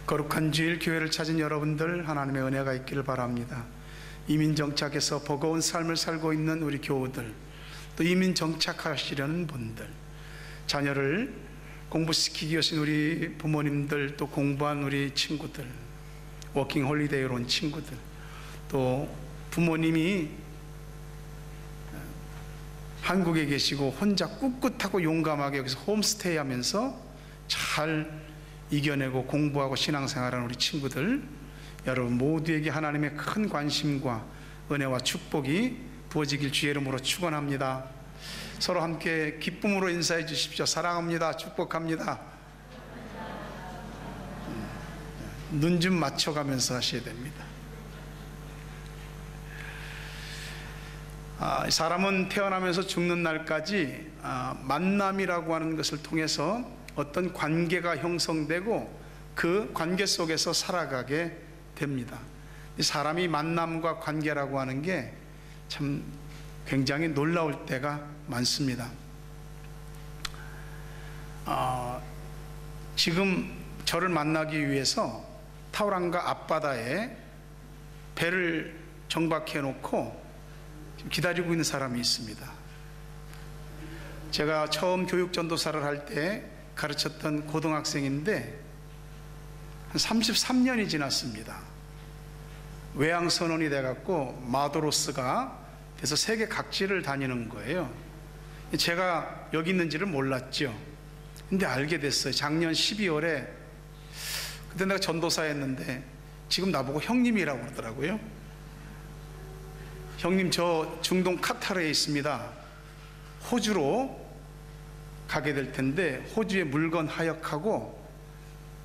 거룩한 주일 교회를 찾은 여러분들, 하나님의 은혜가 있기를 바랍니다. 이민 정착해서 버거운 삶을 살고 있는 우리 교우들, 또 이민 정착하시려는 분들, 자녀를 공부시키기 위해서 우리 부모님들, 또 공부한 우리 친구들, 워킹 홀리데이로 온 친구들, 또 부모님이 한국에 계시고 혼자 꿋꿋하고 용감하게 여기서 홈스테이 하면서 잘 이겨내고 공부하고 신앙생활하는 우리 친구들, 여러분 모두에게 하나님의 큰 관심과 은혜와 축복이 부어지길 주의 이름으로 축원합니다. 서로 함께 기쁨으로 인사해 주십시오. 사랑합니다. 축복합니다. 눈 좀 맞춰가면서 하셔야 됩니다. 사람은 태어나면서 죽는 날까지 만남이라고 하는 것을 통해서 어떤 관계가 형성되고 그 관계 속에서 살아가게 됩니다. 사람이 만남과 관계라고 하는 게 참 굉장히 놀라울 때가 많습니다. 지금 저를 만나기 위해서 타우랑가 앞바다에 배를 정박해 놓고 기다리고 있는 사람이 있습니다. 제가 처음 교육 전도사를 할 때 가르쳤던 고등학생인데 한 33년이 지났습니다. 외양선언이 돼갖고 마도로스가 돼서 세계 각지를 다니는 거예요. 제가 여기 있는지를 몰랐죠. 근데 알게 됐어요. 작년 12월에 그때 내가 전도사였는데 지금 나보고 형님이라고 그러더라고요. 형님, 저 중동 카타르에 있습니다. 호주로 가게 될 텐데 호주에 물건 하역하고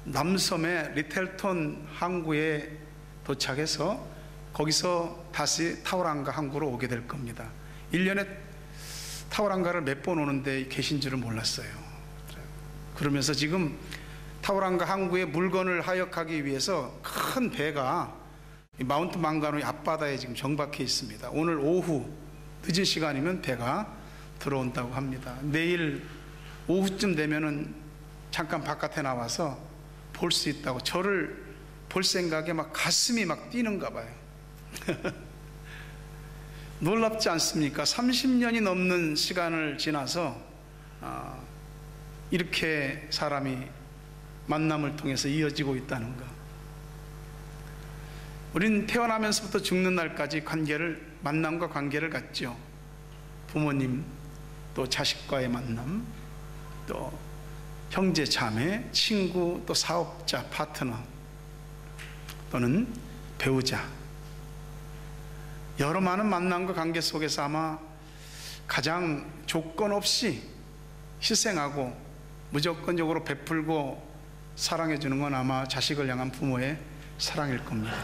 남섬의 리텔톤 항구에 도착해서 거기서 다시 타우랑가 항구로 오게 될 겁니다. 1년에 타우랑가를 몇 번 오는데 계신 줄은 몰랐어요. 그러면서 지금 타우랑가 항구에 물건을 하역하기 위해서 큰 배가 마운트 망가노의 앞바다에 지금 정박해 있습니다. 오늘 오후 늦은 시간이면 배가 들어온다고 합니다. 내일 오후쯤 되면은 잠깐 바깥에 나와서 볼 수 있다고. 저를 볼 생각에 막 가슴이 막 뛰는가 봐요. 놀랍지 않습니까? 30년이 넘는 시간을 지나서 이렇게 사람이 만남을 통해서 이어지고 있다는 것. 우린 태어나면서부터 죽는 날까지 만남과 관계를 갖죠. 부모님, 또 자식과의 만남, 또 형제 자매, 친구, 또 사업자, 파트너, 또는 배우자, 여러 많은 만남과 관계 속에서 아마 가장 조건 없이 희생하고 무조건적으로 베풀고 사랑해 주는 건 아마 자식을 향한 부모의 사랑일 겁니다.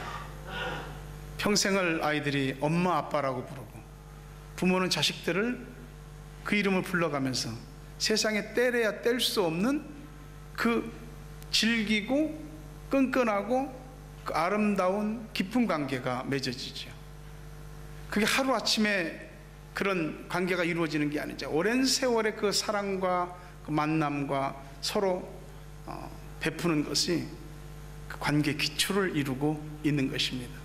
평생을 아이들이 엄마 아빠라고 부르고 부모는 자식들을 그 이름을 불러가면서 세상에 떼려야 뗄 수 없는 그 질기고 끈끈하고 그 아름다운 깊은 관계가 맺어지죠. 그게 하루아침에 그런 관계가 이루어지는 게 아니죠. 오랜 세월의 그 사랑과 그 만남과 서로 베푸는 것이 그 관계 기초를 이루고 있는 것입니다.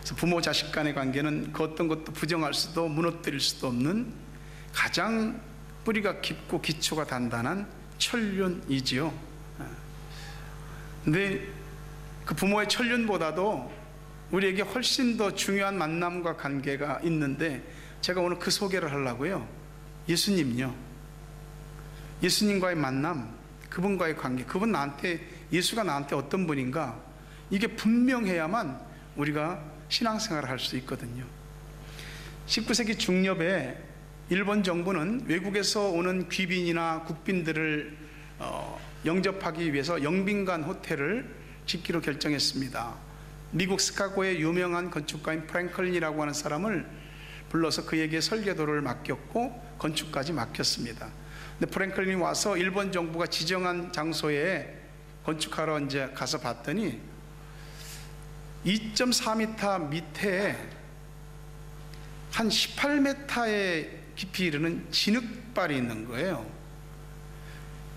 그래서 부모 자식 간의 관계는 그 어떤 것도 부정할 수도 무너뜨릴 수도 없는 가장 뿌리가 깊고 기초가 단단한 천륜이지요. 근데 그 부모의 천륜보다도 우리에게 훨씬 더 중요한 만남과 관계가 있는데 제가 오늘 그 소개를 하려고요. 예수님요. 예수님과의 만남, 그분과의 관계, 예수가 나한테 어떤 분인가, 이게 분명해야만 우리가 신앙생활을 할 수 있거든요. 19세기 중엽에 일본 정부는 외국에서 오는 귀빈이나 국빈들을 영접하기 위해서 영빈관 호텔을 짓기로 결정했습니다. 미국 시카고의 유명한 건축가인 프랭클린이라고 하는 사람을 불러서 그에게 설계도를 맡겼고 건축까지 맡겼습니다. 근데 프랭클린이 와서 일본 정부가 지정한 장소에 건축하러 이제 가서 봤더니 2.4m 밑에 한 18m의 깊이 이르는 진흙발이 있는 거예요.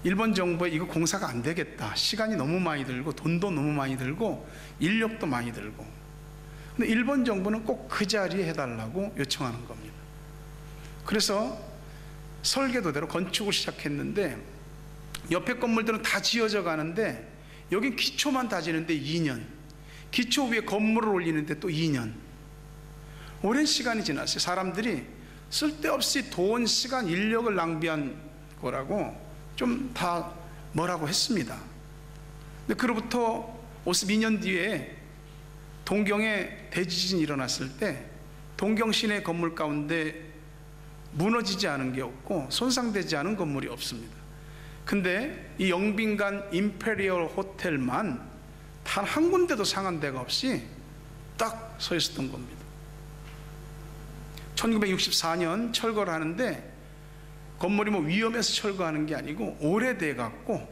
일본 정부에 이거 공사가 안 되겠다, 시간이 너무 많이 들고 돈도 너무 많이 들고 인력도 많이 들고, 근데 일본 정부는 꼭 그 자리에 해달라고 요청하는 겁니다. 그래서 설계도대로 건축을 시작했는데 옆에 건물들은 다 지어져 가는데 여긴 기초만 다지는데 2년, 기초 위에 건물을 올리는데 또 2년, 오랜 시간이 지났어요. 사람들이 쓸데없이 돈, 시간, 인력을 낭비한 거라고 좀 다 뭐라고 했습니다. 근데 그로부터 52년 뒤에 동경에 대지진이 일어났을 때 동경 시내 건물 가운데 무너지지 않은 게 없고 손상되지 않은 건물이 없습니다. 근데 이 영빈관 임페리얼 호텔만 단 한 군데도 상한 데가 없이 딱 서 있었던 겁니다. 1964년 철거를 하는데 건물이 뭐 위험해서 철거하는 게 아니고 오래돼 갖고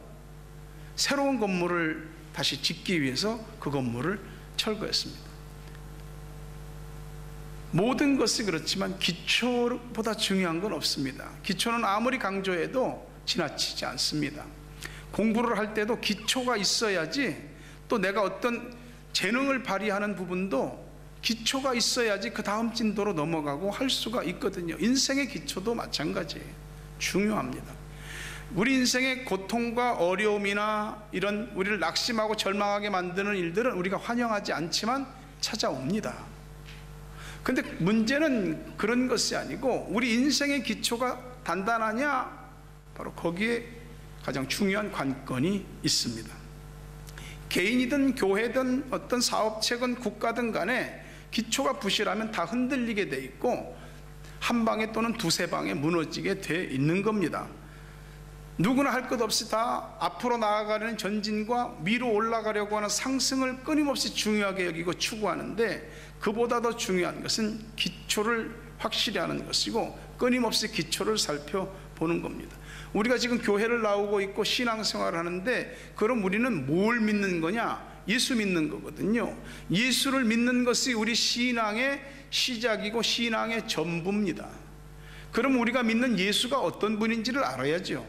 새로운 건물을 다시 짓기 위해서 그 건물을 철거했습니다. 모든 것이 그렇지만 기초보다 중요한 건 없습니다. 기초는 아무리 강조해도 지나치지 않습니다. 공부를 할 때도 기초가 있어야지, 또 내가 어떤 재능을 발휘하는 부분도 기초가 있어야지 그 다음 진도로 넘어가고 할 수가 있거든요. 인생의 기초도 마찬가지예요. 중요합니다. 우리 인생의 고통과 어려움이나 이런 우리를 낙심하고 절망하게 만드는 일들은 우리가 환영하지 않지만 찾아옵니다. 근데 문제는 그런 것이 아니고 우리 인생의 기초가 단단하냐, 바로 거기에 가장 중요한 관건이 있습니다. 개인이든 교회든 어떤 사업체든 국가든 간에 기초가 부실하면 다 흔들리게 돼 있고 한 방에 또는 두세 방에 무너지게 돼 있는 겁니다. 누구나 할 것 없이 다 앞으로 나아가려는 전진과 위로 올라가려고 하는 상승을 끊임없이 중요하게 여기고 추구하는데, 그보다 더 중요한 것은 기초를 확실히 하는 것이고 끊임없이 기초를 살펴보는 겁니다. 우리가 지금 교회를 나오고 있고 신앙생활을 하는데 그럼 우리는 뭘 믿는 거냐? 예수 믿는 거거든요. 예수를 믿는 것이 우리 신앙의 시작이고 신앙의 전부입니다. 그럼 우리가 믿는 예수가 어떤 분인지를 알아야죠.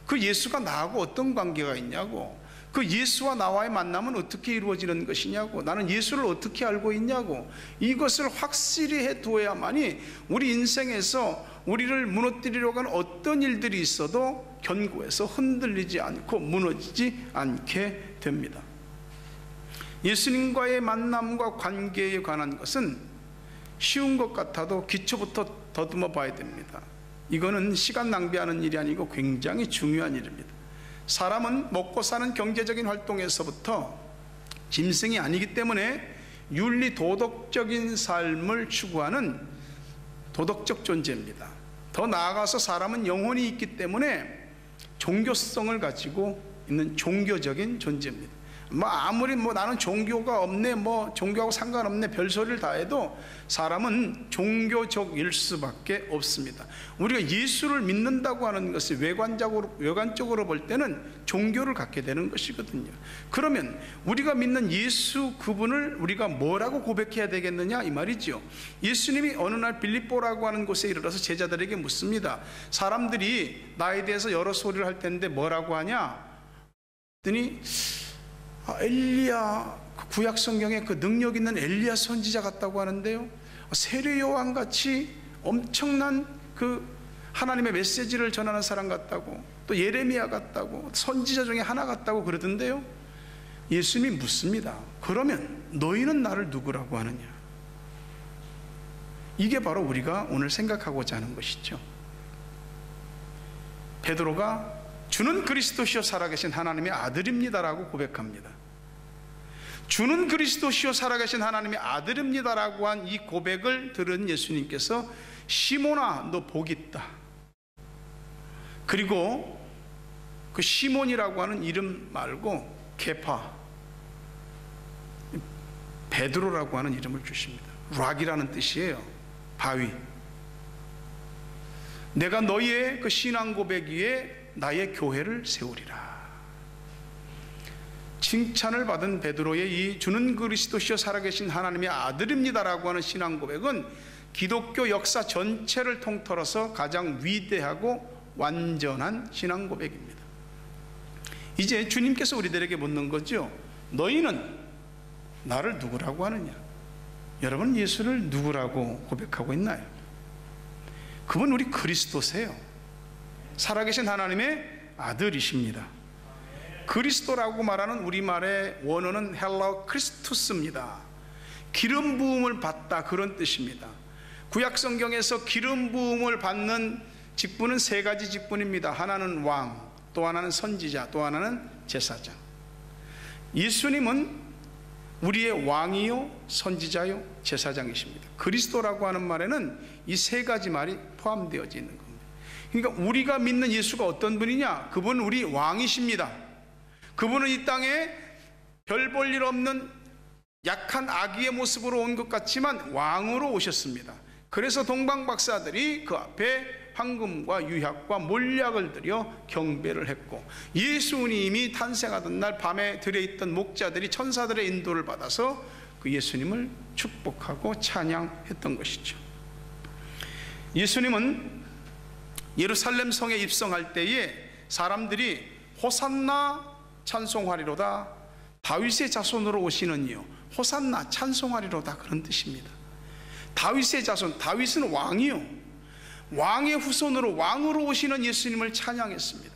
그 예수가 나하고 어떤 관계가 있냐고, 그 예수와 나와의 만남은 어떻게 이루어지는 것이냐고, 나는 예수를 어떻게 알고 있냐고, 이것을 확실히 해두어야만이 우리 인생에서 우리를 무너뜨리려고 하는 어떤 일들이 있어도 견고해서 흔들리지 않고 무너지지 않게 됩니다. 예수님과의 만남과 관계에 관한 것은 쉬운 것 같아도 기초부터 더듬어 봐야 됩니다. 이거는 시간 낭비하는 일이 아니고 굉장히 중요한 일입니다. 사람은 먹고 사는 경제적인 활동에서부터 짐승이 아니기 때문에 윤리 도덕적인 삶을 추구하는 도덕적 존재입니다. 더 나아가서 사람은 영혼이 있기 때문에 종교성을 가지고 있는 종교적인 존재입니다. 아무리 나는 종교가 없네, 종교하고 상관없네, 별소리를 다 해도 사람은 종교적일 수밖에 없습니다. 우리가 예수를 믿는다고 하는 것이 외관적으로 볼 때는 종교를 갖게 되는 것이거든요. 그러면 우리가 믿는 예수 그분을 우리가 뭐라고 고백해야 되겠느냐 이 말이죠. 예수님이 어느 날 빌립보라고 하는 곳에 이르러서 제자들에게 묻습니다. 사람들이 나에 대해서 여러 소리를 할 텐데 뭐라고 하냐 했더니 엘리야, 구약 성경에 그 능력 있는 엘리야 선지자 같다고 하는데요, 세례 요한 같이 엄청난 그 하나님의 메시지를 전하는 사람 같다고, 또 예레미야 같다고, 선지자 중에 하나 같다고 그러던데요. 예수님이 묻습니다. 그러면 너희는 나를 누구라고 하느냐? 이게 바로 우리가 오늘 생각하고자 하는 것이죠. 베드로가 주는 그리스도시요 살아계신 하나님의 아들입니다라고 고백합니다. 주는 그리스도시요 살아계신 하나님의 아들입니다라고 한 이 고백을 들은 예수님께서 시몬아 너 복이 있다. 그리고 그 시몬이라고 하는 이름 말고 케파, 베드로라고 하는 이름을 주십니다. 락이라는 뜻이에요. 바위. 내가 너희의 그 신앙 고백 위에 나의 교회를 세우리라. 칭찬을 받은 베드로의 이 주는 그리스도시요 살아계신 하나님의 아들입니다라고 하는 신앙 고백은 기독교 역사 전체를 통틀어서 가장 위대하고 완전한 신앙 고백입니다. 이제 주님께서 우리들에게 묻는 거죠. 너희는 나를 누구라고 하느냐? 여러분, 예수를 누구라고 고백하고 있나요? 그분 우리 그리스도세요. 살아계신 하나님의 아들이십니다. 그리스도라고 말하는 우리말의 원어는 헬라어 크리스투스입니다. 기름 부음을 받다, 그런 뜻입니다. 구약 성경에서 기름 부음을 받는 직분은 세 가지 직분입니다. 하나는 왕, 또 하나는 선지자, 또 하나는 제사장. 예수님은 우리의 왕이요, 선지자요, 제사장이십니다. 그리스도라고 하는 말에는 이 세 가지 말이 포함되어 있는 겁니다. 그러니까 우리가 믿는 예수가 어떤 분이냐? 그분은 우리 왕이십니다. 그분은 이 땅에 별 볼 일 없는 약한 아기의 모습으로 온 것 같지만 왕으로 오셨습니다. 그래서 동방박사들이 그 앞에 황금과 유향과 몰약을 드려 경배를 했고, 예수님이 탄생하던 날 밤에 들어있던 목자들이 천사들의 인도를 받아서 그 예수님을 축복하고 찬양했던 것이죠. 예수님은 예루살렘 성에 입성할 때에 사람들이 호산나 찬송하리로다, 다윗의 자손으로 오시는 이요, 호산나 찬송하리로다, 그런 뜻입니다. 다윗의 자손, 다윗은 왕이요, 왕의 후손으로 왕으로 오시는 예수님을 찬양했습니다.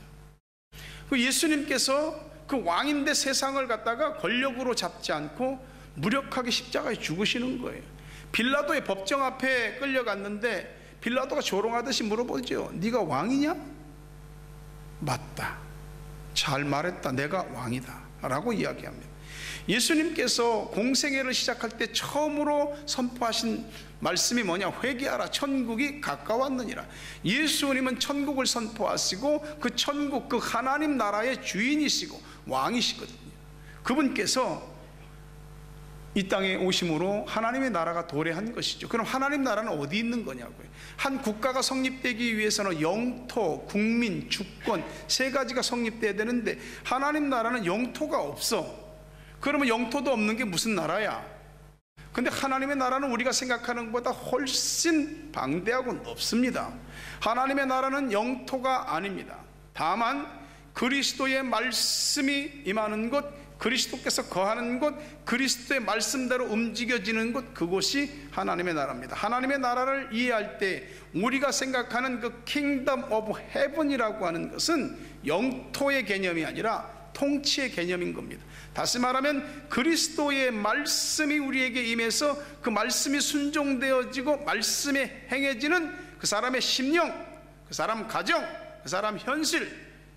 그 예수님께서 그 왕인데 세상을 갖다가 권력으로 잡지 않고 무력하게 십자가에 죽으시는 거예요. 빌라도의 법정 앞에 끌려갔는데 빌라도가 조롱하듯이 물어보죠. 네가 왕이냐? 맞다, 잘 말했다, 내가 왕이다 라고 이야기합니다. 예수님께서 공생애를 시작할 때 처음으로 선포하신 말씀이 뭐냐? 회개하라, 천국이 가까웠느니라. 예수님은 천국을 선포하시고 그 천국, 그 하나님 나라의 주인이시고 왕이시거든요. 그분께서 이 땅에 오심으로 하나님의 나라가 도래한 것이죠. 그럼 하나님 나라는 어디 있는 거냐고요? 한 국가가 성립되기 위해서는 영토, 국민, 주권 세 가지가 성립돼야 되는데 하나님 나라는 영토가 없어. 그러면 영토도 없는 게 무슨 나라야? 근데 하나님의 나라는 우리가 생각하는 것보다 훨씬 방대하고 넓습니다. 하나님의 나라는 영토가 아닙니다. 다만 그리스도의 말씀이 임하는 곳, 그리스도께서 거하는 곳, 그리스도의 말씀대로 움직여지는 곳, 그곳이 하나님의 나라입니다. 하나님의 나라를 이해할 때 우리가 생각하는 그 킹덤 오브 헤븐이라고 하는 것은 영토의 개념이 아니라 통치의 개념인 겁니다. 다시 말하면 그리스도의 말씀이 우리에게 임해서 그 말씀이 순종되어지고 말씀에 행해지는 그 사람의 심령, 그 사람 가정, 그 사람 현실,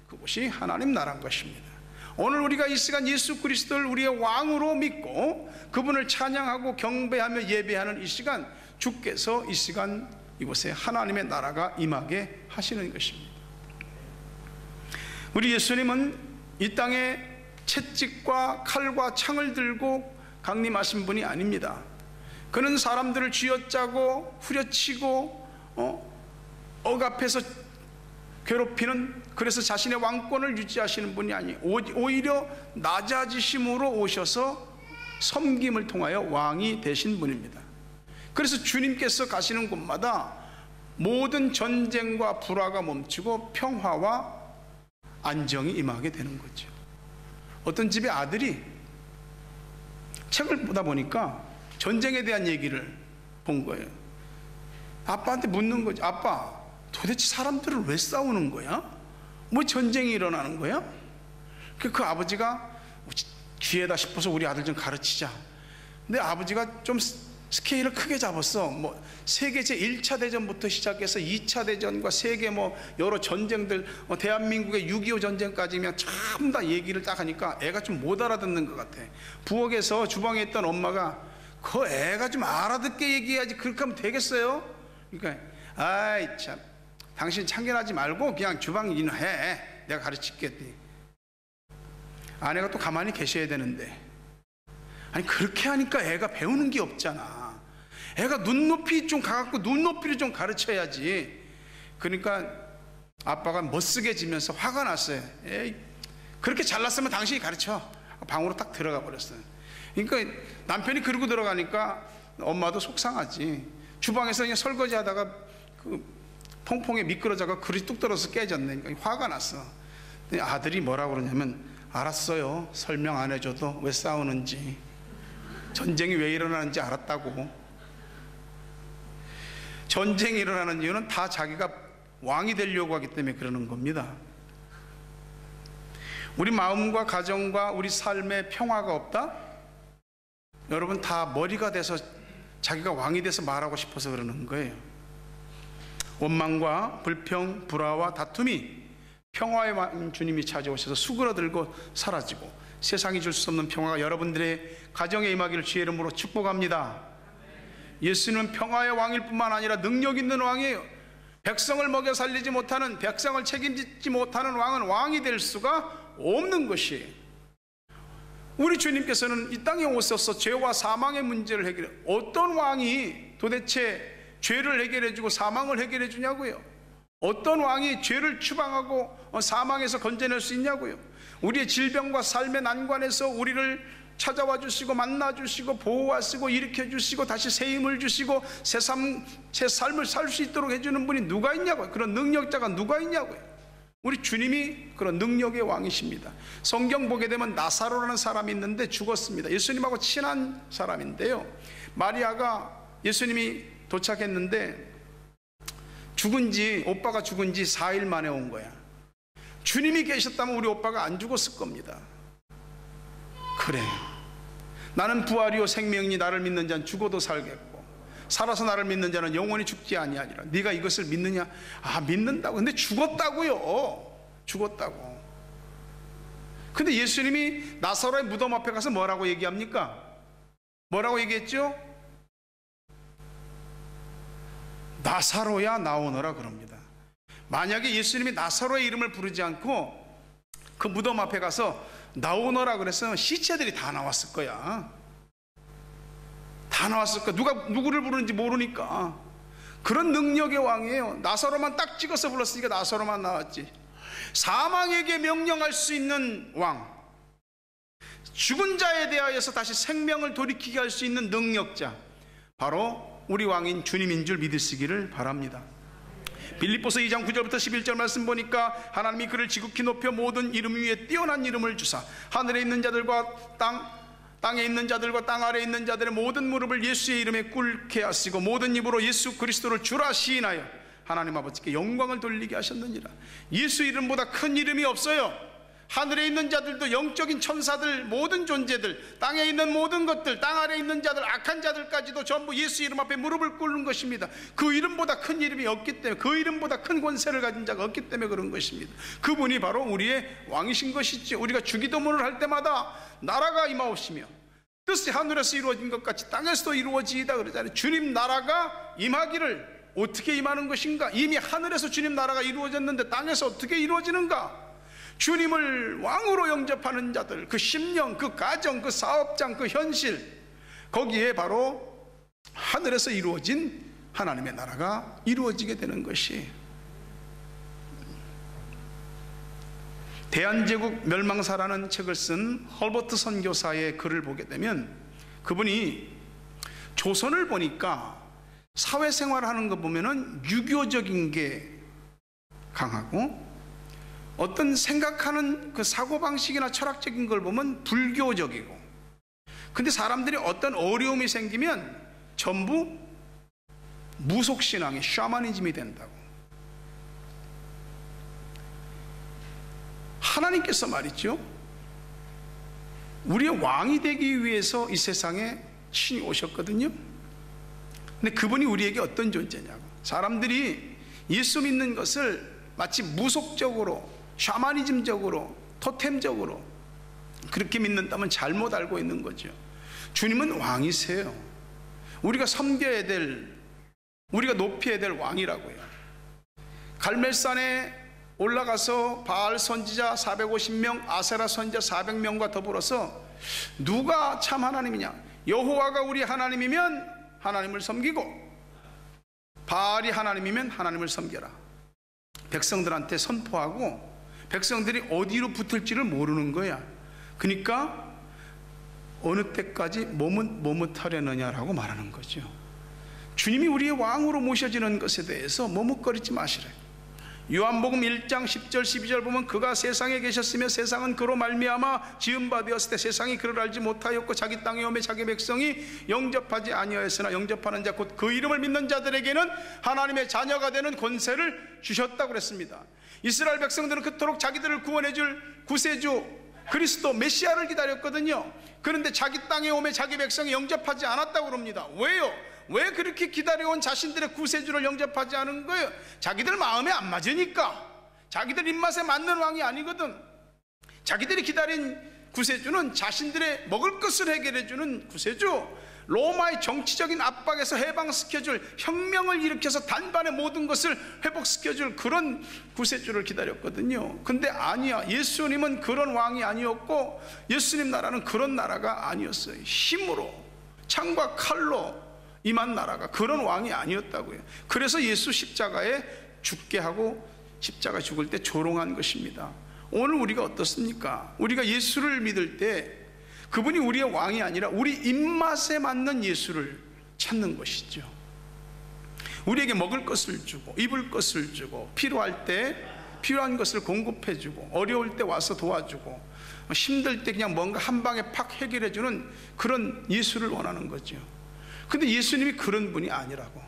그것이 하나님 나라인 것입니다. 오늘 우리가 이 시간 예수 그리스도를 우리의 왕으로 믿고 그분을 찬양하고 경배하며 예배하는 이 시간, 주께서 이 시간 이곳에 하나님의 나라가 임하게 하시는 것입니다. 우리 예수님은 이 땅에 채찍과 칼과 창을 들고 강림하신 분이 아닙니다. 그는 사람들을 쥐어짜고 후려치고 억압해서 괴롭히는, 그래서 자신의 왕권을 유지하시는 분이 아니에요. 오히려 낮아지심으로 오셔서 섬김을 통하여 왕이 되신 분입니다. 그래서 주님께서 가시는 곳마다 모든 전쟁과 불화가 멈추고 평화와 안정이 임하게 되는 거죠. 어떤 집의 아들이 책을 보다 보니까 전쟁에 대한 얘기를 본 거예요. 아빠한테 묻는 거죠. 아빠, 도대체 사람들은 왜 싸우는 거야? 뭐 전쟁이 일어나는 거야? 그 아버지가 기회다 싶어서 우리 아들 좀 가르치자. 근데 아버지가 좀 스케일을 크게 잡았어. 뭐 세계 제1차 대전부터 시작해서 2차 대전과 세계 여러 전쟁들, 대한민국의 6.25 전쟁까지면 전부 다 얘기를 딱 하니까 애가 좀 못 알아듣는 것 같아. 부엌에서 주방에 있던 엄마가 그 애가 좀 알아듣게 얘기해야지, 그렇게 하면 되겠어요? 그러니까 아이 참, 당신 참견하지 말고 그냥 주방 일이나 해, 내가 가르칠게. 아내가 또 가만히 계셔야 되는데, 아니 그렇게 하니까 애가 배우는 게 없잖아. 애가 눈높이 좀 가갖고 눈높이를 좀 가르쳐야지. 그러니까 아빠가 멋쓰게지면서 화가 났어요. 에이, 그렇게 잘났으면 당신이 가르쳐. 방으로 딱 들어가 버렸어요. 그러니까 남편이 그러고 들어가니까 엄마도 속상하지. 주방에서 그냥 설거지 하다가 그 퐁퐁에 미끄러져가 그릇이 뚝 떨어져서 깨졌네. 그러니까 화가 났어. 아들이 뭐라고 그러냐면, 알았어요, 설명 안 해줘도 왜 싸우는지, 전쟁이 왜 일어나는지 알았다고. 전쟁이 일어나는 이유는 다 자기가 왕이 되려고 하기 때문에 그러는 겁니다. 우리 마음과 가정과 우리 삶에 평화가 없다? 여러분, 다 머리가 돼서 자기가 왕이 돼서 말하고 싶어서 그러는 거예요. 원망과 불평, 불화와 다툼이 평화의 왕 주님이 찾아오셔서 수그러들고 사라지고 세상이 줄 수 없는 평화가 여러분들의 가정에 임하기를 주의 이름으로 축복합니다. 예수님은 평화의 왕일 뿐만 아니라 능력 있는 왕이에요. 백성을 먹여 살리지 못하는, 백성을 책임지지 못하는 왕은 왕이 될 수가 없는 것이에요. 우리 주님께서는 이 땅에 오셔서 죄와 사망의 문제를 해결해, 어떤 왕이 도대체 죄를 해결해 주고 사망을 해결해 주냐고요. 어떤 왕이 죄를 추방하고 사망에서 건져낼 수 있냐고요. 우리의 질병과 삶의 난관에서 우리를 찾아와 주시고 만나 주시고 보호하시고 일으켜 주시고 다시 새 힘을 주시고 새 삶을 살 수 있도록 해주는 분이 누가 있냐고요. 그런 능력자가 누가 있냐고요. 우리 주님이 그런 능력의 왕이십니다. 성경 보게 되면 나사로라는 사람이 있는데 죽었습니다. 예수님하고 친한 사람인데요, 마리아가 예수님이 도착했는데 오빠가 죽은 지 4일 만에 온 거야. 주님이 계셨다면 우리 오빠가 안 죽었을 겁니다. 그래, 나는 부활이요 생명이니 나를 믿는 자는 죽어도 살겠고 살아서 나를 믿는 자는 영원히 죽지 아니하리라. 네가 이것을 믿느냐? 아, 믿는다고. 근데 죽었다고요. 죽었다고. 근데 예수님이 나사로의 무덤 앞에 가서 뭐라고 얘기합니까? 뭐라고 얘기했죠? 나사로야 나오너라 그럽니다. 만약에 예수님이 나사로의 이름을 부르지 않고 그 무덤 앞에 가서 나오너라 그랬으면 시체들이 다 나왔을 거야. 다 나왔을 거야. 누가 누구를 부르는지 모르니까. 그런 능력의 왕이에요. 나사로만 딱 찍어서 불렀으니까 나사로만 나왔지. 사망에게 명령할 수 있는 왕, 죽은 자에 대하여서 다시 생명을 돌이키게 할 수 있는 능력자, 바로 우리 왕인 주님인 줄 믿으시기를 바랍니다. 빌립보서 2장 9절부터 11절 말씀 보니까 하나님이 그를 지극히 높여 모든 이름 위에 뛰어난 이름을 주사 하늘에 있는 자들과 땅에 있는 자들과 땅 아래에 있는 자들의 모든 무릎을 예수의 이름에 꿇게 하시고 모든 입으로 예수 그리스도를 주라 시인하여 하나님 아버지께 영광을 돌리게 하셨느니라. 예수 이름보다 큰 이름이 없어요. 하늘에 있는 자들도, 영적인 천사들, 모든 존재들, 땅에 있는 모든 것들, 땅 아래에 있는 자들, 악한 자들까지도 전부 예수 이름 앞에 무릎을 꿇는 것입니다. 그 이름보다 큰 이름이 없기 때문에, 그 이름보다 큰 권세를 가진 자가 없기 때문에 그런 것입니다. 그분이 바로 우리의 왕이신 것이죠. 우리가 주기도문을 할 때마다 나라가 임하옵시며 뜻이 하늘에서 이루어진 것 같이 땅에서도 이루어지이다 그러잖아요. 주님 나라가 임하기를 어떻게 임하는 것인가? 이미 하늘에서 주님 나라가 이루어졌는데 땅에서 어떻게 이루어지는가? 주님을 왕으로 영접하는 자들, 그 심령, 그 가정, 그 사업장, 그 현실, 거기에 바로 하늘에서 이루어진 하나님의 나라가 이루어지게 되는 것이, 대한제국 멸망사라는 책을 쓴 헐버트 선교사의 글을 보게 되면 그분이 조선을 보니까 사회생활하는 거 보면은 유교적인 게 강하고 어떤 생각하는 그 사고방식이나 철학적인 걸 보면 불교적이고, 근데 사람들이 어떤 어려움이 생기면 전부 무속신앙이, 샤머니즘이 된다고. 하나님께서 말이죠, 우리의 왕이 되기 위해서 이 세상에 친히 오셨거든요. 근데 그분이 우리에게 어떤 존재냐고. 사람들이 예수 믿는 것을 마치 무속적으로, 샤머니즘적으로, 토템적으로 그렇게 믿는다면 잘못 알고 있는 거죠. 주님은 왕이세요. 우리가 섬겨야 될, 우리가 높여야 될 왕이라고요. 갈멜산에 올라가서 바알 선지자 450명, 아세라 선지자 400명과 더불어서 누가 참 하나님이냐? 여호와가 우리 하나님이면 하나님을 섬기고 바알이 하나님이면 하나님을 섬겨라. 백성들한테 선포하고 백성들이 어디로 붙을지를 모르는 거야. 그러니까 어느 때까지 머뭇하려느냐라고 말하는 거죠. 주님이 우리의 왕으로 모셔지는 것에 대해서 머뭇거리지 마시래. 요한복음 1장 10절 12절 보면 그가 세상에 계셨으며 세상은 그로 말미암아 지은 바 되었을 때 세상이 그를 알지 못하였고 자기 땅에 오매 자기 백성이 영접하지 아니하였으나 영접하는 자 곧 그 이름을 믿는 자들에게는 하나님의 자녀가 되는 권세를 주셨다고 그랬습니다. 이스라엘 백성들은 그토록 자기들을 구원해 줄 구세주 그리스도 메시아를 기다렸거든요. 그런데 자기 땅에 오매 자기 백성이 영접하지 않았다고 그럽니다. 왜요? 왜 그렇게 기다려온 자신들의 구세주를 영접하지 않은 거예요? 자기들 마음에 안 맞으니까. 자기들 입맛에 맞는 왕이 아니거든. 자기들이 기다린 구세주는 자신들의 먹을 것을 해결해 주는 구세주, 로마의 정치적인 압박에서 해방시켜줄, 혁명을 일으켜서 단번에 모든 것을 회복시켜줄 그런 구세주를 기다렸거든요. 근데 아니야, 예수님은 그런 왕이 아니었고 예수님 나라는 그런 나라가 아니었어요. 힘으로 창과 칼로 임한 나라가, 그런 왕이 아니었다고요. 그래서 예수 십자가에 죽게 하고 십자가 죽을 때 조롱한 것입니다. 오늘 우리가 어떻습니까? 우리가 예수를 믿을 때 그분이 우리의 왕이 아니라 우리 입맛에 맞는 예수를 찾는 것이죠. 우리에게 먹을 것을 주고 입을 것을 주고 필요할 때 필요한 것을 공급해 주고 어려울 때 와서 도와주고 힘들 때 그냥 뭔가 한 방에 팍 해결해 주는 그런 예수를 원하는 거죠. 근데 예수님이 그런 분이 아니라고.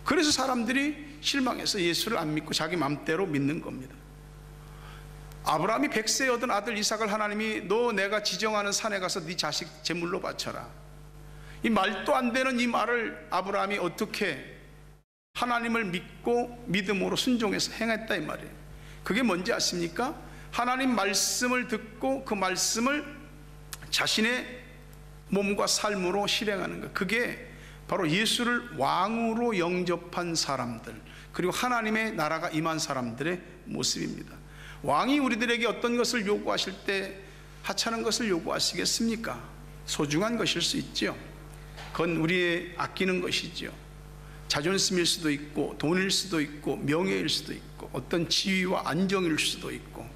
그래서 사람들이 실망해서 예수를 안 믿고 자기 맘대로 믿는 겁니다. 아브라함이 100세에 얻은 아들 이삭을 하나님이 너 내가 지정하는 산에 가서 네 자식 제물로 바쳐라. 이 말도 안 되는 이 말을 아브라함이 어떻게 하나님을 믿고 믿음으로 순종해서 행했다 이 말이에요. 그게 뭔지 아십니까? 하나님 말씀을 듣고 그 말씀을 자신의 몸과 삶으로 실행하는 것. 그게 바로 예수를 왕으로 영접한 사람들, 그리고 하나님의 나라가 임한 사람들의 모습입니다. 왕이 우리들에게 어떤 것을 요구하실 때 하찮은 것을 요구하시겠습니까? 소중한 것일 수 있죠. 그건 우리의 아끼는 것이죠. 자존심일 수도 있고 돈일 수도 있고 명예일 수도 있고 어떤 지위와 안정일 수도 있고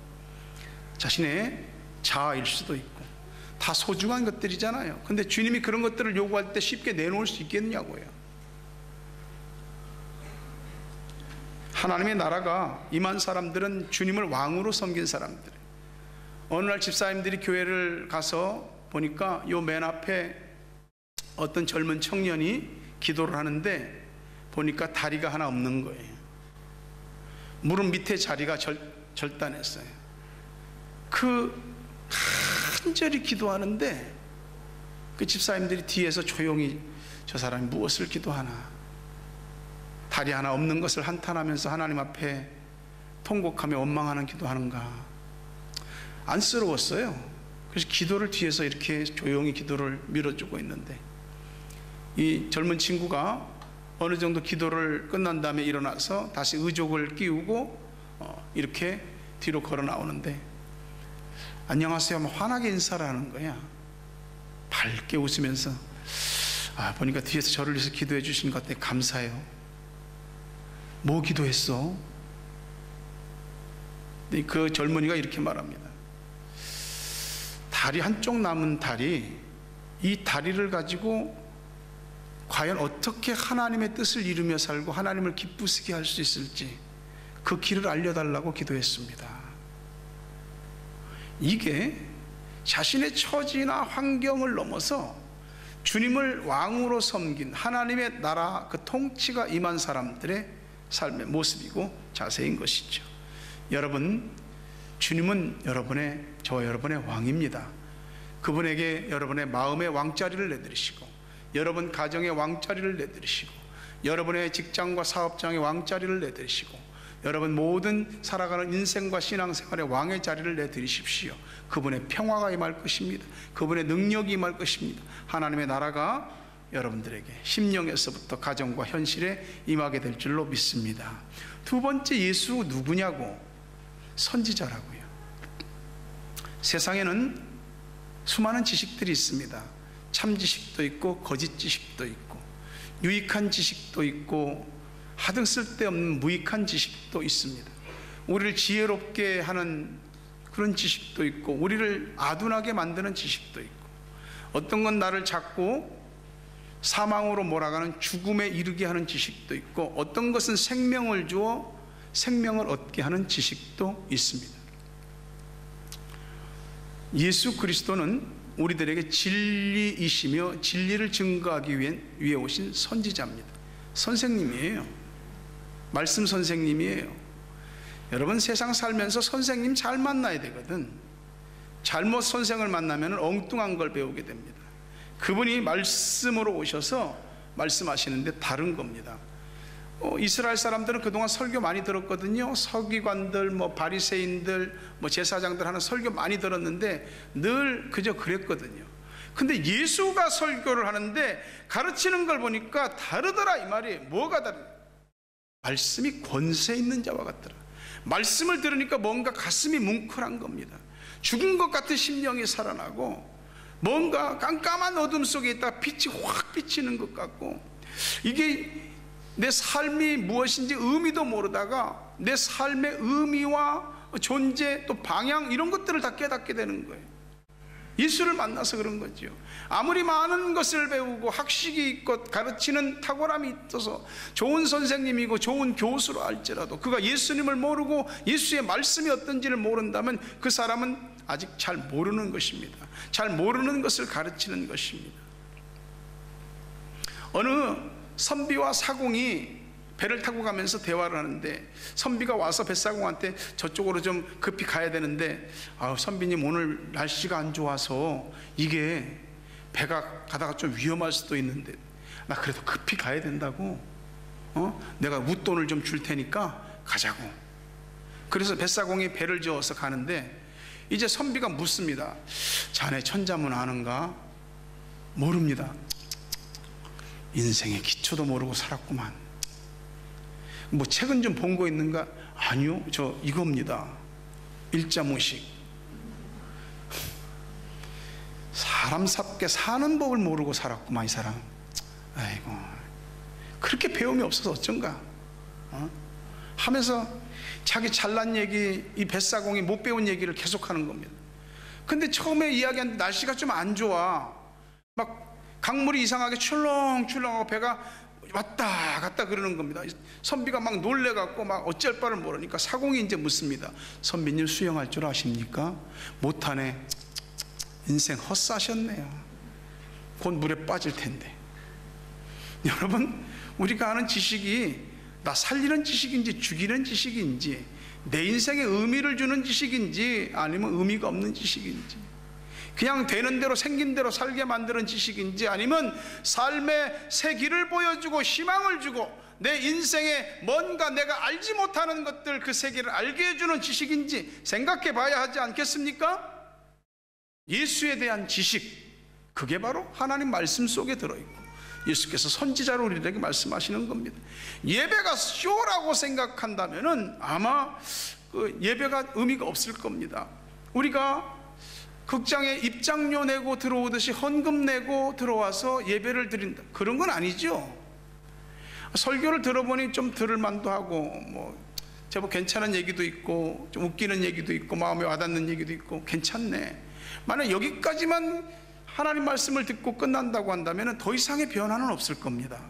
자신의 자아일 수도 있고 다 소중한 것들이잖아요. 근데 주님이 그런 것들을 요구할 때 쉽게 내놓을 수 있겠냐고요. 하나님의 나라가 임한 사람들은 주님을 왕으로 섬긴 사람들. 어느 날 집사님들이 교회를 가서 보니까 요 맨 앞에 어떤 젊은 청년이 기도를 하는데 보니까 다리가 하나 없는 거예요. 무릎 밑에 자리가 절단했어요. 간절히 기도하는데 그 집사님들이 뒤에서 조용히 저 사람이 무엇을 기도하나, 다리 하나 없는 것을 한탄하면서 하나님 앞에 통곡하며 원망하는 기도하는가, 안쓰러웠어요. 그래서 기도를 뒤에서 이렇게 조용히 기도를 밀어주고 있는데 이 젊은 친구가 어느 정도 기도를 끝난 다음에 일어나서 다시 의족을 끼우고 이렇게 뒤로 걸어 나오는데 안녕하세요 하면 환하게 인사를 하는 거야. 밝게 웃으면서 보니까 뒤에서 저를 위해서 기도해 주신 것 같아. 감사해요. 뭐 기도했어? 그 젊은이가 이렇게 말합니다. 다리 한쪽 남은 다리, 이 다리를 가지고 과연 어떻게 하나님의 뜻을 이루며 살고 하나님을 기쁘시게 할 수 있을지 그 길을 알려달라고 기도했습니다. 이게 자신의 처지나 환경을 넘어서 주님을 왕으로 섬긴 하나님의 나라 그 통치가 임한 사람들의 삶의 모습이고 자세인 것이죠. 여러분, 주님은 저와 여러분의 왕입니다. 그분에게 여러분의 마음의 왕자리를 내드리시고 여러분 가정의 왕자리를 내드리시고 여러분의 직장과 사업장의 왕자리를 내드리시고 여러분 모든 살아가는 인생과 신앙생활의 왕의 자리를 내드리십시오. 그분의 평화가 임할 것입니다. 그분의 능력이 임할 것입니다. 하나님의 나라가 여러분들에게 심령에서부터 가정과 현실에 임하게 될 줄로 믿습니다. 두 번째, 예수 누구냐고? 선지자라고요. 세상에는 수많은 지식들이 있습니다. 참 지식도 있고 거짓 지식도 있고 유익한 지식도 있고 하등 쓸데없는 무익한 지식도 있습니다. 우리를 지혜롭게 하는 그런 지식도 있고 우리를 아둔하게 만드는 지식도 있고 어떤 건 나를 자꾸 사망으로 몰아가는 죽음에 이르게 하는 지식도 있고 어떤 것은 생명을 주어 생명을 얻게 하는 지식도 있습니다. 예수 그리스도는 우리들에게 진리이시며 진리를 증거하기 위해 오신 선지자입니다. 선생님이에요. 말씀 선생님이에요. 여러분, 세상 살면서 선생님 잘 만나야 되거든. 잘못 선생을 만나면 엉뚱한 걸 배우게 됩니다. 그분이 말씀으로 오셔서 말씀하시는데 다른 겁니다. 이스라엘 사람들은 그동안 설교 많이 들었거든요. 서기관들, 바리새인들, 제사장들 하는 설교 많이 들었는데 늘 그저 그랬거든요. 근데 예수가 설교를 하는데 가르치는 걸 보니까 다르더라 이 말이에요. 뭐가 다르냐? 말씀이 권세 있는 자와 같더라. 말씀을 들으니까 뭔가 가슴이 뭉클한 겁니다. 죽은 것 같은 심령이 살아나고 뭔가 깜깜한 어둠 속에 있다가 빛이 확 비치는 것 같고, 이게 내 삶이 무엇인지 의미도 모르다가 내 삶의 의미와 존재 또 방향 이런 것들을 다 깨닫게 되는 거예요. 예수를 만나서 그런 거죠. 아무리 많은 것을 배우고 학식이 있고 가르치는 탁월함이 있어서 좋은 선생님이고 좋은 교수로 할지라도 그가 예수님을 모르고 예수의 말씀이 어떤지를 모른다면 그 사람은 아직 잘 모르는 것입니다. 잘 모르는 것을 가르치는 것입니다. 어느 선비와 사공이 배를 타고 가면서 대화를 하는데, 선비가 와서 뱃사공한테 저쪽으로 좀 급히 가야 되는데, 선비님 오늘 날씨가 안 좋아서 이게 배가 가다가 좀 위험할 수도 있는데 나 그래도 급히 가야 된다고, 내가 웃돈을 좀 줄 테니까 가자고. 그래서 뱃사공이 배를 저어서 가는데 이제 선비가 묻습니다. 자네 천자문 아는가? 모릅니다. 인생의 기초도 모르고 살았구만. 책은 좀 본 거 있는가? 아니요, 저 이겁니다. 일자무식. 사람답게 사는 법을 모르고 살았구만 이 사람. 아이고, 그렇게 배움이 없어서 어쩐가 하면서 자기 잘난 얘기, 이 뱃사공이 못 배운 얘기를 계속하는 겁니다. 근데 처음에 이야기한 날씨가 좀 안 좋아. 막 강물이 이상하게 출렁출렁하고 배가 왔다 갔다 그러는 겁니다. 선비가 막 놀래갖고 막 어쩔 바를 모르니까 사공이 이제 묻습니다. 선비님 수영할 줄 아십니까? 못하네. 인생 헛사셨네요. 곧 물에 빠질 텐데. 여러분, 우리가 아는 지식이 나 살리는 지식인지 죽이는 지식인지, 내 인생에 의미를 주는 지식인지 아니면 의미가 없는 지식인지, 그냥 되는 대로 생긴 대로 살게 만드는 지식인지, 아니면 삶의 새 길을 보여주고 희망을 주고 내 인생에 뭔가 내가 알지 못하는 것들 그 세계를 알게 해주는 지식인지 생각해 봐야 하지 않겠습니까? 예수에 대한 지식, 그게 바로 하나님 말씀 속에 들어있고 예수께서 선지자로 우리에게 말씀하시는 겁니다. 예배가 쇼라고 생각한다면 아마 그 예배가 의미가 없을 겁니다. 우리가 극장에 입장료 내고 들어오듯이 헌금 내고 들어와서 예배를 드린다, 그런 건 아니죠. 설교를 들어보니 좀 들을 만도 하고 제법 괜찮은 얘기도 있고 좀 웃기는 얘기도 있고 마음에 와닿는 얘기도 있고 괜찮네. 만약 여기까지만 하나님 말씀을 듣고 끝난다고 한다면 더 이상의 변화는 없을 겁니다.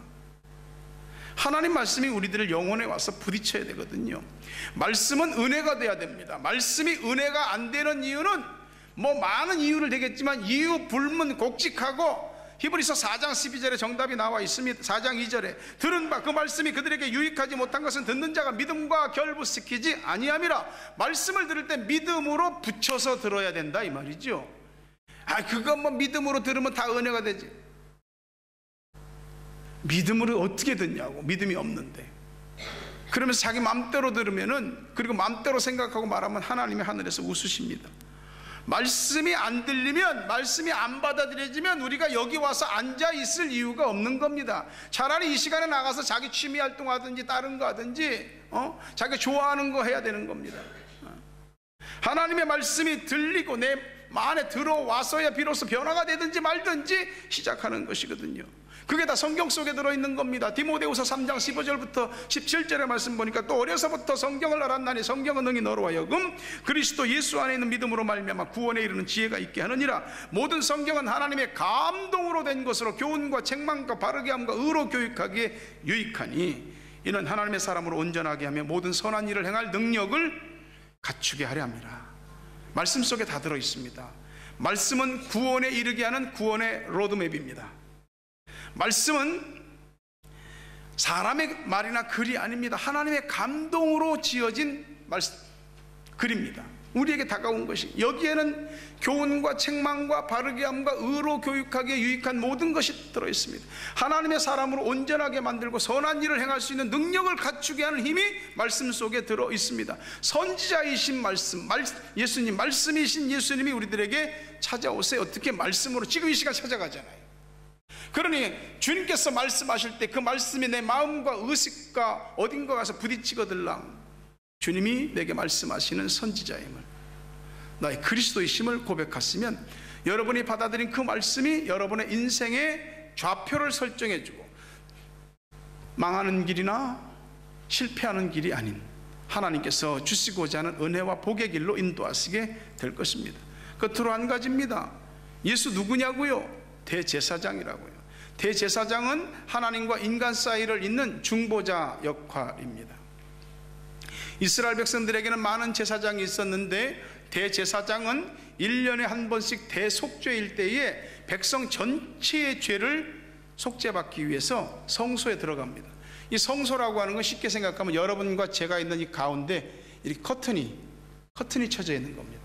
하나님 말씀이 우리들을 영혼에 와서 부딪혀야 되거든요. 말씀은 은혜가 돼야 됩니다. 말씀이 은혜가 안 되는 이유는 많은 이유를 되겠지만 이유 불문곡직하고, 히브리서 4장 12절에 정답이 나와 있습니다. 4장 2절에 들은 바 그 말씀이 그들에게 유익하지 못한 것은 듣는 자가 믿음과 결부시키지 아니함이라. 말씀을 들을 때 믿음으로 붙여서 들어야 된다 이 말이죠. 그거 믿음으로 들으면 다 은혜가 되지. 믿음으로 어떻게 듣냐고. 믿음이 없는데. 그러면서 자기 맘대로 들으면은, 그리고 맘대로 생각하고 말하면 하나님이 하늘에서 웃으십니다. 말씀이 안 들리면, 말씀이 안 받아들여지면 우리가 여기 와서 앉아 있을 이유가 없는 겁니다. 차라리 이 시간에 나가서 자기 취미 활동하든지 다른 거 하든지 자기 좋아하는 거 해야 되는 겁니다. 하나님의 말씀이 들리고 내 안에 들어와서야 비로소 변화가 되든지 말든지 시작하는 것이거든요. 그게 다 성경 속에 들어있는 겁니다. 디모데후서 3장 15절부터 17절의 말씀 보니까, 또 어려서부터 성경을 알았나니 성경은 능히 너로 하여금 그리스도 예수 안에 있는 믿음으로 말미암아 구원에 이르는 지혜가 있게 하느니라. 모든 성경은 하나님의 감동으로 된 것으로 교훈과 책망과 바르게 함과 의로 교육하기에 유익하니 이는 하나님의 사람으로 온전하게 하며 모든 선한 일을 행할 능력을 갖추게 하려 함이라. 말씀 속에 다 들어있습니다. 말씀은 구원에 이르게 하는 구원의 로드맵입니다. 말씀은 사람의 말이나 글이 아닙니다. 하나님의 감동으로 지어진 글입니다. 우리에게 다가온 것이, 여기에는 교훈과 책망과 바르게 함과 의로 교육하기에 유익한 모든 것이 들어있습니다. 하나님의 사람으로 온전하게 만들고 선한 일을 행할 수 있는 능력을 갖추게 하는 힘이 말씀 속에 들어있습니다. 선지자이신 말씀, 예수님, 말씀이신 예수님이 우리들에게 찾아오세요. 어떻게? 말씀으로. 지금 이 시간 찾아가잖아요. 그러니 주님께서 말씀하실 때 그 말씀이 내 마음과 의식과 어딘가 가서 부딪히거들랑 주님이 내게 말씀하시는 선지자임을, 나의 그리스도이심을 고백하시면 여러분이 받아들인 그 말씀이 여러분의 인생의 좌표를 설정해주고 망하는 길이나 실패하는 길이 아닌 하나님께서 주시고자 하는 은혜와 복의 길로 인도하시게 될 것입니다. 끝으로 한 가지입니다. 예수 누구냐고요? 대제사장이라고요. 대제사장은 하나님과 인간 사이를 잇는 중보자 역할입니다. 이스라엘 백성들에게는 많은 제사장이 있었는데 대제사장은 1년에 한 번씩 대속죄일 때에 백성 전체의 죄를 속죄받기 위해서 성소에 들어갑니다. 이 성소라고 하는 건 쉽게 생각하면 여러분과 제가 있는 이 가운데 이렇게 커튼이 쳐져 있는 겁니다.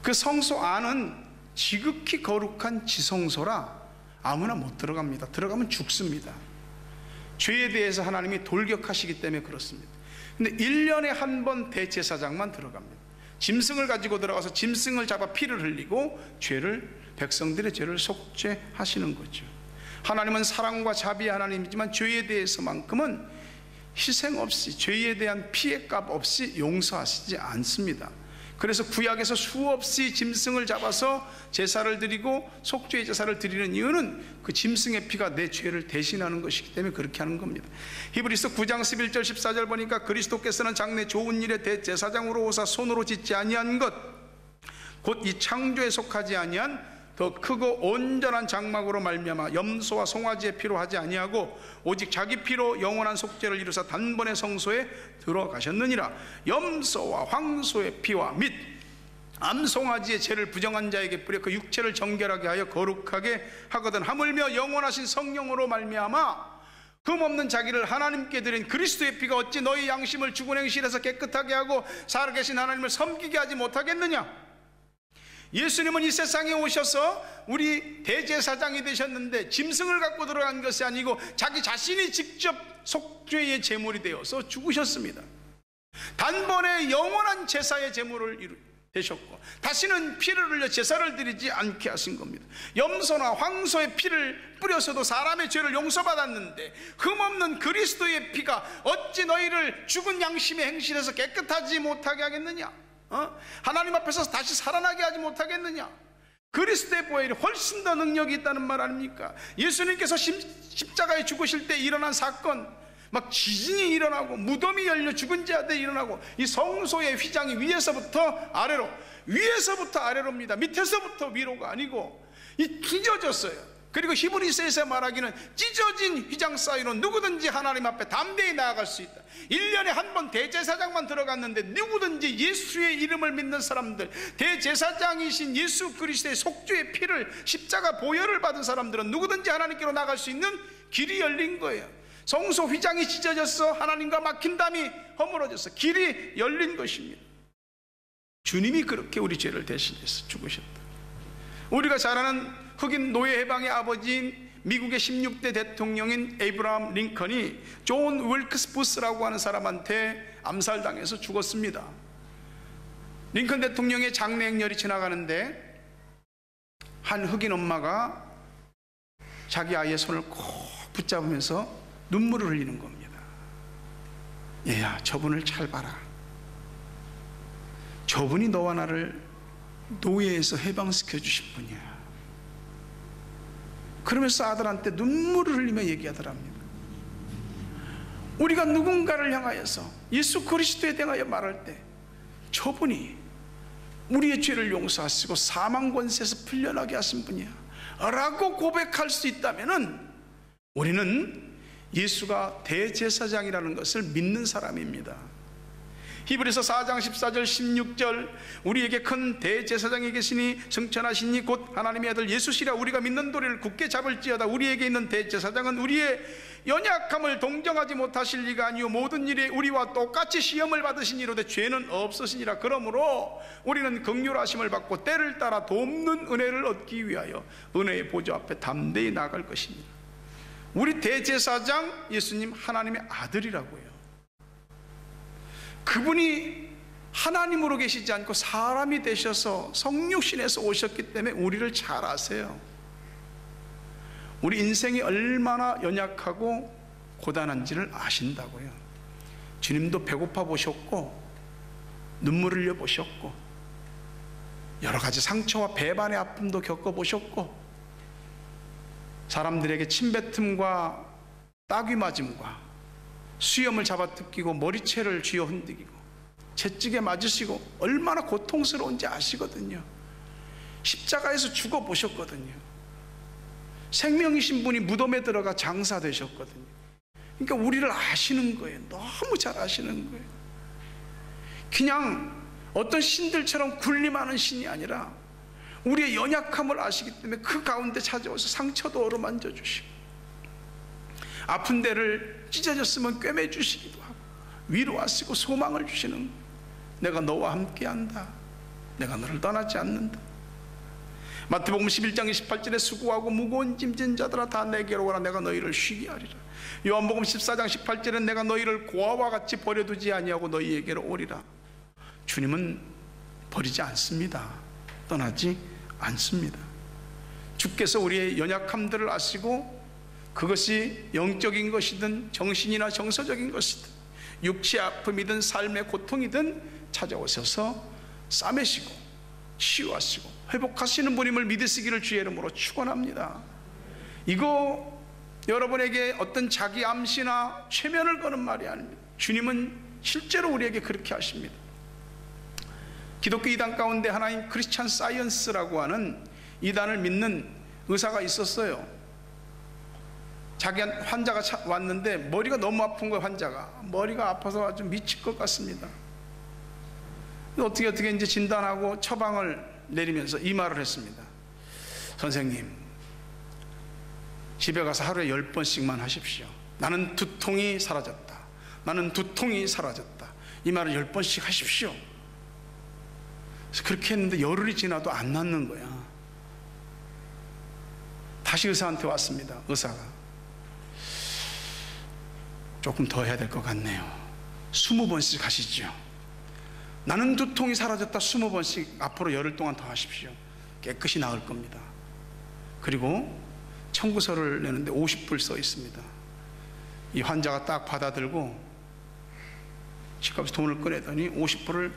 그 성소 안은 지극히 거룩한 지성소라 아무나 못 들어갑니다. 들어가면 죽습니다. 죄에 대해서 하나님이 돌격하시기 때문에 그렇습니다. 근데 1년에 한 번 대제사장만 들어갑니다. 짐승을 가지고 들어가서 짐승을 잡아 피를 흘리고 백성들의 죄를 속죄하시는 거죠. 하나님은 사랑과 자비의 하나님이지만 죄에 대해서만큼은 희생 없이, 죄에 대한 피해값 없이 용서하시지 않습니다. 그래서 구약에서 수없이 짐승을 잡아서 제사를 드리고 속죄의 제사를 드리는 이유는 그 짐승의 피가 내 죄를 대신하는 것이기 때문에 그렇게 하는 겁니다. 히브리서 9장 11절 14절 보니까 그리스도께서는 장래 좋은 일에 대제사장으로 오사 손으로 짓지 아니한 것, 곧 이 창조에 속하지 아니한 더 크고 온전한 장막으로 말미암아 염소와 송아지의 피로 하지 아니하고 오직 자기 피로 영원한 속죄를 이루사 단번에 성소에 들어가셨느니라. 염소와 황소의 피와 및 암송아지의 죄를 부정한 자에게 뿌려 그 육체를 정결하게 하여 거룩하게 하거든 하물며 영원하신 성령으로 말미암아 흠없는 자기를 하나님께 드린 그리스도의 피가 어찌 너희 양심을 죽은 행실에서 깨끗하게 하고 살아계신 하나님을 섬기게 하지 못하겠느냐. 예수님은 이 세상에 오셔서 우리 대제사장이 되셨는데 짐승을 갖고 들어간 것이 아니고 자기 자신이 직접 속죄의 제물이 되어서 죽으셨습니다. 단번에 영원한 제사의 제물을 되셨고 다시는 피를 흘려 제사를 드리지 않게 하신 겁니다. 염소나 황소의 피를 뿌려서도 사람의 죄를 용서받았는데 흠없는 그리스도의 피가 어찌 너희를 죽은 양심의 행실에서 깨끗하지 못하게 하겠느냐. 하나님 앞에서 다시 살아나게 하지 못하겠느냐. 그리스도의 보혈이 훨씬 더 능력이 있다는 말 아닙니까? 예수님께서 십자가에 죽으실 때 일어난 사건, 막 지진이 일어나고 무덤이 열려 죽은 자들이 일어나고 이 성소의 휘장이 위에서부터 아래로입니다. 밑에서부터 위로가 아니고 이 찢어졌어요. 그리고 히브리서에서 말하기는 찢어진 휘장 사이로 누구든지 하나님 앞에 담대히 나아갈 수 있다. 1년에 한 번 대제사장만 들어갔는데 누구든지 예수의 이름을 믿는 사람들, 대제사장이신 예수 그리스도의 속죄의 피를, 십자가 보혈을 받은 사람들은 누구든지 하나님께로 나갈 수 있는 길이 열린 거예요. 성소 휘장이 찢어졌어. 하나님과 막힌 담이 허물어졌어. 길이 열린 것입니다. 주님이 그렇게 우리 죄를 대신해서 죽으셨다. 우리가 잘 아는 흑인 노예 해방의 아버지인 미국의 16대 대통령인 에이브라함 링컨이 존 윌크스 부스라고 하는 사람한테 암살당해서 죽었습니다. 링컨 대통령의 장례 행렬이 지나가는데 한 흑인 엄마가 자기 아이의 손을 꼭 붙잡으면서 눈물을 흘리는 겁니다. 얘야, 저분을 잘 봐라. 저분이 너와 나를 노예에서 해방시켜 주신 분이야. 그러면서 아들한테 눈물을 흘리며 얘기하더랍니다. 우리가 누군가를 향하여서 예수 그리스도에 대하여 말할 때 저분이 우리의 죄를 용서하시고 사망 권세에서 풀려나게 하신 분이야 라고 고백할 수 있다면 우리는 예수가 대제사장이라는 것을 믿는 사람입니다. 히브리서 4장 14절 16절 우리에게 큰 대제사장이 계시니 성천하시니 곧 하나님의 아들 예수시라. 우리가 믿는 도리를 굳게 잡을지어다. 우리에게 있는 대제사장은 우리의 연약함을 동정하지 못하실 리가 아니요 모든 일에 우리와 똑같이 시험을 받으시니로되 죄는 없으시니라. 그러므로 우리는 긍휼하심을 받고 때를 따라 돕는 은혜를 얻기 위하여 은혜의 보좌 앞에 담대히 나아갈 것입니다. 우리 대제사장 예수님 하나님의 아들이라고요. 그분이 하나님으로 계시지 않고 사람이 되셔서 성육신에서 오셨기 때문에 우리를 잘 아세요. 우리 인생이 얼마나 연약하고 고단한지를 아신다고요. 주님도 배고파 보셨고 눈물 흘려 보셨고 여러 가지 상처와 배반의 아픔도 겪어보셨고 사람들에게 침뱉음과 따귀 맞음과 수염을 잡아뜯기고 머리채를 쥐어 흔들기고 채찍에 맞으시고 얼마나 고통스러운지 아시거든요. 십자가에서 죽어보셨거든요. 생명이신 분이 무덤에 들어가 장사되셨거든요. 그러니까 우리를 아시는 거예요. 너무 잘 아시는 거예요. 그냥 어떤 신들처럼 군림하는 신이 아니라 우리의 연약함을 아시기 때문에 그 가운데 찾아와서 상처도 어루만져 주시고 아픈 데를 찢어졌으면 꿰매 주시기도 하고 위로하시고 소망을 주시는 거예요. 내가 너와 함께한다. 내가 너를 떠나지 않는다. 마태복음 11장 28절에 수고하고 무거운 짐진 자들아 다 내게로 오라. 내가 너희를 쉬게 하리라. 요한복음 14장 18절에 내가 너희를 고아와 같이 버려두지 아니하고 너희에게로 오리라. 주님은 버리지 않습니다. 떠나지 않습니다. 주께서 우리의 연약함들을 아시고 그것이 영적인 것이든 정신이나 정서적인 것이든 육체의 아픔이든 삶의 고통이든 찾아오셔서 싸매시고 치유하시고 회복하시는 분임을 믿으시기를 주의 이름으로 축원합니다. 이거 여러분에게 어떤 자기 암시나 최면을 거는 말이 아닙니다. 주님은 실제로 우리에게 그렇게 하십니다. 기독교 이단 가운데 하나인 크리스찬 사이언스라고 하는 이단을 믿는 의사가 있었어요. 자기 환자가 왔는데 머리가 너무 아픈 거예요. 환자가 머리가 아파서 아주 미칠 것 같습니다. 어떻게 이제 진단하고 처방을 내리면서 이 말을 했습니다. 선생님, 집에 가서 하루에 10번씩만 하십시오. 나는 두통이 사라졌다. 나는 두통이 사라졌다. 이 말을 10번씩 하십시오. 그래서 그렇게 했는데 열흘이 지나도 안 낫는 거야. 다시 의사한테 왔습니다. 의사가 조금 더 해야 될 것 같네요. 20번씩 하시죠. 나는 두통이 사라졌다. 20번씩 앞으로 열흘 동안 더 하십시오. 깨끗이 나을 겁니다. 그리고 청구서를 내는데 50불 써 있습니다. 이 환자가 딱 받아들고 치과에서 돈을 꺼내더니 50불을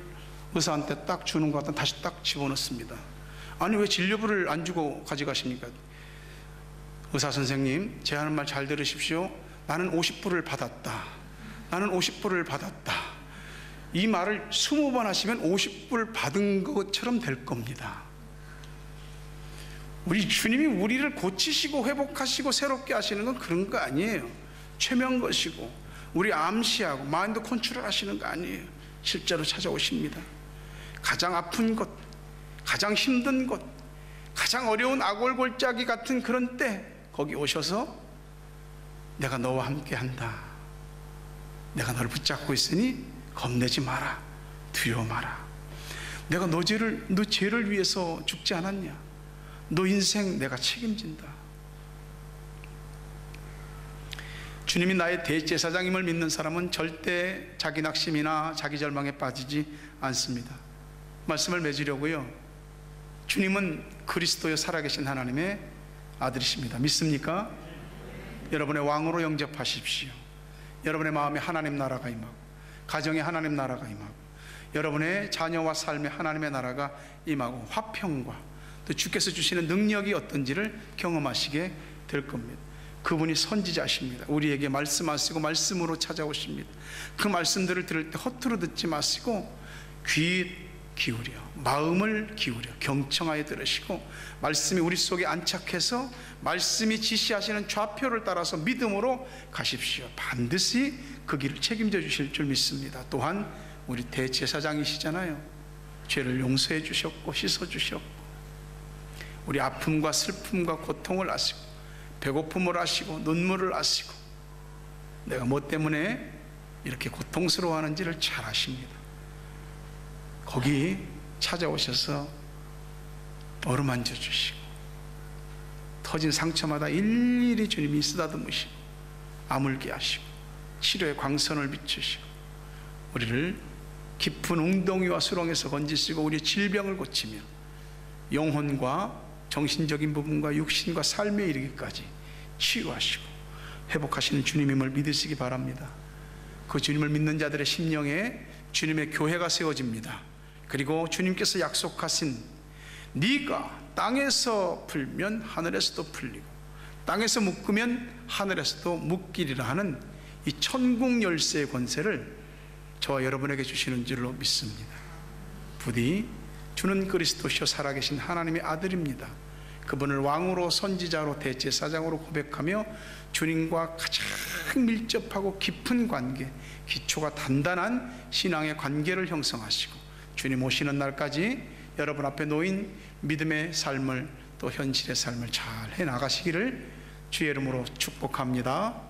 의사한테 딱 주는 것 같다. 다시 딱 집어넣습니다. 아니 왜 진료비를 안 주고 가져가십니까? 의사 선생님, 제 하는 말 잘 들으십시오. 나는 50불을 받았다. 나는 50불을 받았다. 이 말을 20번 하시면 50불 받은 것처럼 될 겁니다. 우리 주님이 우리를 고치시고 회복하시고 새롭게 하시는 건 그런 거 아니에요. 최면 것이고 우리 암시하고 마인드 컨트롤 하시는 거 아니에요. 실제로 찾아오십니다. 가장 아픈 것, 가장 힘든 것, 가장 어려운 아골골짜기 같은 그런 때 거기 오셔서 내가 너와 함께 한다. 내가 너를 붙잡고 있으니 겁내지 마라. 두려워 마라. 내가 너 죄를 위해서 죽지 않았냐? 너 인생 내가 책임진다. 주님이 나의 대제사장임을 믿는 사람은 절대 자기 낙심이나 자기 절망에 빠지지 않습니다. 말씀을 맺으려고요. 주님은 그리스도여 살아계신 하나님의 아들이십니다. 믿습니까? 여러분의 왕으로 영접하십시오. 여러분의 마음에 하나님 나라가 임하고 가정에 하나님 나라가 임하고 여러분의 자녀와 삶에 하나님의 나라가 임하고 화평과 또 주께서 주시는 능력이 어떤지를 경험하시게 될 겁니다. 그분이 선지자십니다. 우리에게 말씀하시고 말씀으로 찾아오십니다. 그 말씀들을 들을 때 허투루 듣지 마시고 귀 기울여, 마음을 기울여 경청하여 들으시고 말씀이 우리 속에 안착해서 말씀이 지시하시는 좌표를 따라서 믿음으로 가십시오. 반드시 그 길을 책임져 주실 줄 믿습니다. 또한 우리 대제사장이시잖아요. 죄를 용서해 주셨고 씻어 주셨고 우리 아픔과 슬픔과 고통을 아시고 배고픔을 아시고 눈물을 아시고 내가 뭐 때문에 이렇게 고통스러워하는지를 잘 아십니다. 거기 찾아오셔서 어루만져 주시고 터진 상처마다 일일이 주님이 쓰다듬으시고 아물게 하시고 치료의 광선을 비추시고 우리를 깊은 웅덩이와 수렁에서 건지시고 우리의 질병을 고치며 영혼과 정신적인 부분과 육신과 삶에 이르기까지 치유하시고 회복하시는 주님임을 믿으시기 바랍니다. 그 주님을 믿는 자들의 심령에 주님의 교회가 세워집니다. 그리고 주님께서 약속하신 네가 땅에서 풀면 하늘에서도 풀리고 땅에서 묶으면 하늘에서도 묶이리라 하는 이 천국 열쇠의 권세를 저와 여러분에게 주시는 줄로 믿습니다. 부디 주는 그리스도시요 살아계신 하나님의 아들입니다. 그분을 왕으로 선지자로 대제사장으로 고백하며 주님과 가장 밀접하고 깊은 관계, 기초가 단단한 신앙의 관계를 형성하시고 주님 오시는 날까지 여러분 앞에 놓인 믿음의 삶을 또 현실의 삶을 잘 해나가시기를 주의 이름으로 축복합니다.